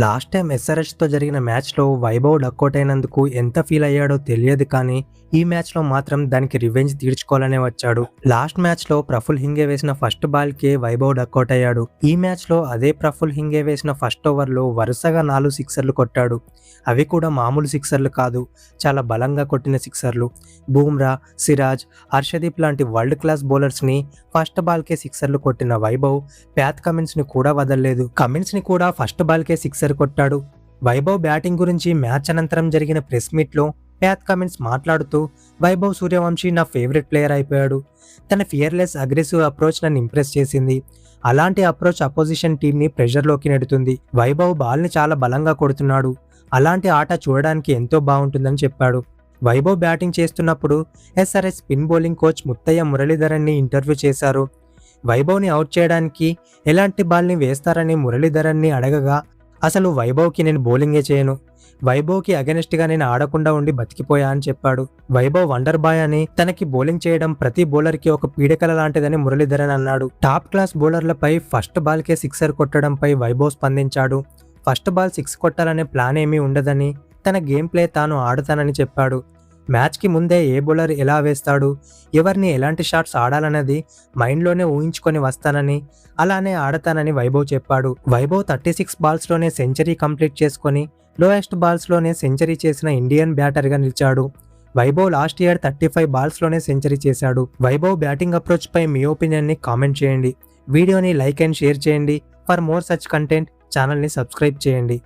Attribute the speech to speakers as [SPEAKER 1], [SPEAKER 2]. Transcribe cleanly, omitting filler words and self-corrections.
[SPEAKER 1] Last time ఎస్ఆర్హెచ్తో జరిగిన మ్యాచ్లో Vaibhav duck out అయినందుకు ఎంత ఫీల్ అయ్యాడో తెలియదు, కానీ ఈ మ్యాచ్లో మాత్రం దానికి రివెంజ్ తీర్చుకోవాలనే వచ్చాడు. లాస్ట్ మ్యాచ్లో ప్రఫుల్ హింగే వేసిన ఫస్ట్ బాల్కే వైభవ్ డక్అవుట్ అయ్యాడు. ఈ మ్యాచ్లో అదే ప్రఫుల్ హింగే వేసిన ఫస్ట్ ఓవర్లో వరుసగా 4 సిక్సర్లు కొట్టాడు. అవి కూడా మామూలు సిక్సర్లు కాదు, చాలా బలంగా కొట్టిన సిక్సర్లు. బూమ్రా, సిరాజ్, హర్షదీప్ లాంటి వరల్డ్ క్లాస్ బౌలర్స్ని ఫస్ట్ బాల్కే సిక్సర్లు కొట్టిన వైభవ్ ప్యాట్ కమిన్స్ని కూడా వదలలేదు. కమిన్స్ని కూడా ఫస్ట్ బాల్కే సిక్సర్ కొట్టాడు. వైభవ్ బ్యాటింగ్ గురించి మ్యాచ్ అనంతరం జరిగిన ప్రెస్ మీట్లో ప్యాట్ కమిన్స్ మాట్లాడుతూ, వైభవ్ సూర్యవంశీ నా ఫేవరెట్ ప్లేయర్ అయిపోయాడు. తన ఫియర్లెస్ అగ్రెసివ్ అప్రోచ్ నన్ను ఇంప్రెస్ చేసింది. అలాంటి అప్రోచ్ అపోజిషన్ టీంని ప్రెషర్లోకి నెడుతుంది. వైభవ్ బాల్ని చాలా బలంగా కొడుతున్నాడు. అలాంటి ఆట చూడడానికి ఎంతో బాగుంటుందని చెప్పాడు. వైభవ్ బ్యాటింగ్ చేస్తున్నప్పుడు SRH spin bowling coach Muttiah మురళీధరన్ని ఇంటర్వ్యూ చేశారు. వైభవ్ని అవుట్ చేయడానికి ఎలాంటి బాల్ని వేస్తారని మురళీధరన్ని అడగగా, అసలు వైభవ్కి నేను బౌలింగే చేయను, వైభవ్కి అగెనిస్ట్గా నేను ఆడకుండా ఉండి బతికిపోయా అని చెప్పాడు. వైభవ్ వండర్ బాయ్ అని, తనకి బౌలింగ్ చేయడం ప్రతి బౌలర్కి ఒక పీడకల లాంటిదని మురళీధరన్ అన్నాడు. టాప్ క్లాస్ బౌలర్లపై ఫస్ట్ బాల్కే సిక్సర్ కొట్టడంపై వైభవ్ స్పందించాడు. ఫస్ట్ బాల్ 6 కొట్టాలనే ప్లాన్ ఏమీ ఉండదని, తన గేమ్ ప్లే తాను ఆడుతానని చెప్పాడు. మ్యాచ్కి ముందే ఏ బౌలర్ ఎలా వేస్తాడు, ఎవరిని ఎలాంటి షాట్స్ ఆడాలన్నది మైండ్లోనే ఊహించుకొని వస్తానని, అలానే ఆడతానని వైభవ్ చెప్పాడు. వైభవ్ 36 బాల్స్లోనే సెంచరీ కంప్లీట్ చేసుకొని లోయెస్ట్ బాల్స్లోనే సెంచరీ చేసిన ఇండియన్ బ్యాటర్గా నిలిచాడు. వైభవ్ లాస్ట్ ఇయర్ 35 బాల్స్లోనే సెంచరీ చేశాడు. వైభవ్ బ్యాటింగ్ అప్రోచ్ పై మీ ఒపీనియన్ని కామెంట్ చేయండి. వీడియోని లైక్ అండ్ షేర్ చేయండి. ఫర్ మోర్ సచ్ కంటెంట్ ఛానల్ని సబ్స్క్రైబ్ చేయండి.